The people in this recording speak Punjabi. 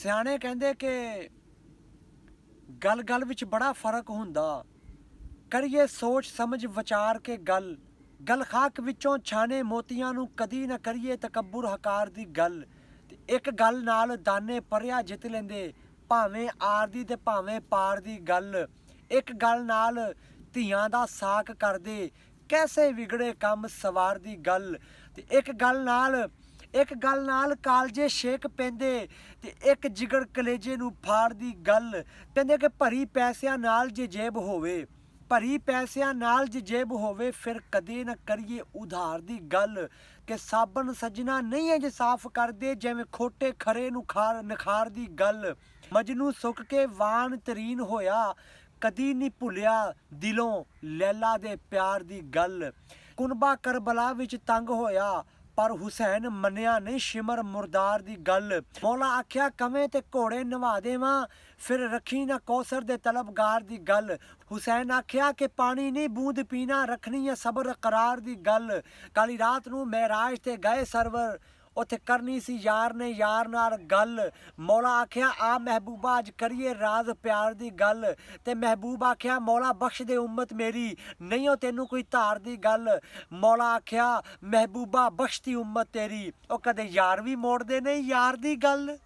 ਸਿਆਣੇ ਕਹਿੰਦੇ ਕਿ ਗੱਲ ਗੱਲ ਵਿੱਚ ਬੜਾ ਫਰਕ ਹੁੰਦਾ। ਕਰੀਏ ਸੋਚ ਸਮਝ ਵਿਚਾਰ ਕੇ ਗੱਲ, ਗਲ ਖਾਕ ਵਿੱਚੋਂ ਛਾਣੇ ਮੋਤੀਆਂ ਨੂੰ, ਕਦੀ ਨਾ ਕਰੀਏ ਤਕੱਬੁਰ ਹਕਾਰ ਦੀ ਗੱਲ। ਤੇ ਇੱਕ ਗੱਲ ਨਾਲ ਦਾਨੇ ਪਰਿਆ ਜਿੱਤ ਲੈਂਦੇ, ਭਾਵੇਂ ਆਰ ਦੀ ਤੇ ਭਾਵੇਂ ਪਾਰ ਦੀ ਗੱਲ। ਇੱਕ ਗੱਲ ਨਾਲ ਧੀਆਂ ਦਾ ਸਾਕ ਕਰਦੇ, ਕੈਸੇ ਵਿਗੜੇ ਕੰਮ ਸਵਾਰ ਦੀ ਗੱਲ। ਤੇ ਇੱਕ ਗੱਲ ਨਾਲ ਕਾਲਜੇ ਛੇਕ ਪੈਂਦੇ, ਤੇ ਇੱਕ ਜਿਗਰ ਕਲੇਜੇ ਨੂੰ ਫਾੜ ਦੀ ਗੱਲ। ਕਹਿੰਦੇ ਕਿ ਭਰੀ ਪੈਸਿਆਂ ਨਾਲ ਜੇ ਜੇਬ ਹੋਵੇ, ਭਰੀ ਪੈਸਿਆਂ ਨਾਲ ਜੇ ਜੇਬ ਹੋਵੇ, ਫਿਰ ਕਦੇ ਨਾ ਕਰੀਏ ਉਧਾਰ ਦੀ ਗੱਲ। ਕਿ ਸਾਬਣ ਸੱਜਣਾ ਨਹੀਂ ਹੈ ਜੇ ਸਾਫ਼ ਕਰਦੇ, ਜਿਵੇਂ ਖੋਟੇ ਖਰੇ ਨੂੰ ਨਖਾਰ ਦੀ ਗੱਲ। ਮਜਨੂੰ ਸੁੱਕ ਕੇ ਵਾਨ ਤਰੀਨ ਹੋਇਆ, ਕਦੀ ਨਹੀਂ ਭੁੱਲਿਆ ਦਿਲੋਂ ਲੈਲਾ ਦੇ ਪਿਆਰ ਦੀ ਗੱਲ। ਕੁਨਬਾ ਕਰਬਲਾ ਵਿੱਚ ਤੰਗ ਹੋਇਆ, ਪਰ ਹੁਸੈਨ ਮੰਨਿਆ ਨਹੀਂ ਸ਼ਿਮਰ ਮੁਰਦਾਰ ਦੀ ਗੱਲ। ਮੌਲਾ ਆਖਿਆ ਕਵੇਂ ਤੇ ਘੋੜੇ ਨਵਾ ਦੇਵਾਂ, ਫਿਰ ਰੱਖੀ ਨਾ ਕੌਸਰ ਦੇ ਤਲਬਗਾਰ ਦੀ ਗੱਲ। ਹੁਸੈਨ ਆਖਿਆ ਕਿ ਪਾਣੀ ਨਹੀਂ ਬੂੰਦ ਪੀਣਾ, ਰੱਖਣੀ ਹੈ ਸਬਰ ਕਰਾਰ ਦੀ ਗੱਲ। ਕਾਲੀ ਰਾਤ ਨੂੰ ਮੈਰਾਜ ਤੇ ਗਏ ਸਰਵਰ, ਉੱਥੇ ਕਰਨੀ ਸੀ ਯਾਰ ਨੇ ਯਾਰ ਨਾਲ ਗੱਲ। ਮੌਲਾ ਆਖਿਆ ਆ ਮਹਿਬੂਬਾ ਅੱਜ ਕਰੀਏ ਰਾਜ਼ ਪਿਆਰ ਦੀ ਗੱਲ। ਤੇ ਮਹਿਬੂਬ ਆਖਿਆ ਮੌਲਾ ਬਖਸ਼ ਦੇ ਉਮਤ ਮੇਰੀ, ਨਹੀਂ ਉਹ ਤੈਨੂੰ ਕੋਈ ਧਾਰ ਦੀ ਗੱਲ। ਮੌਲਾ ਆਖਿਆ ਮਹਿਬੂਬਾ ਬਖਸ਼ਤੀ ਉਮਤ ਤੇਰੀ, ਉਹ ਕਦੇ ਯਾਰ ਵੀ ਮੋੜਦੇ ਨਹੀਂ ਯਾਰ ਦੀ ਗੱਲ।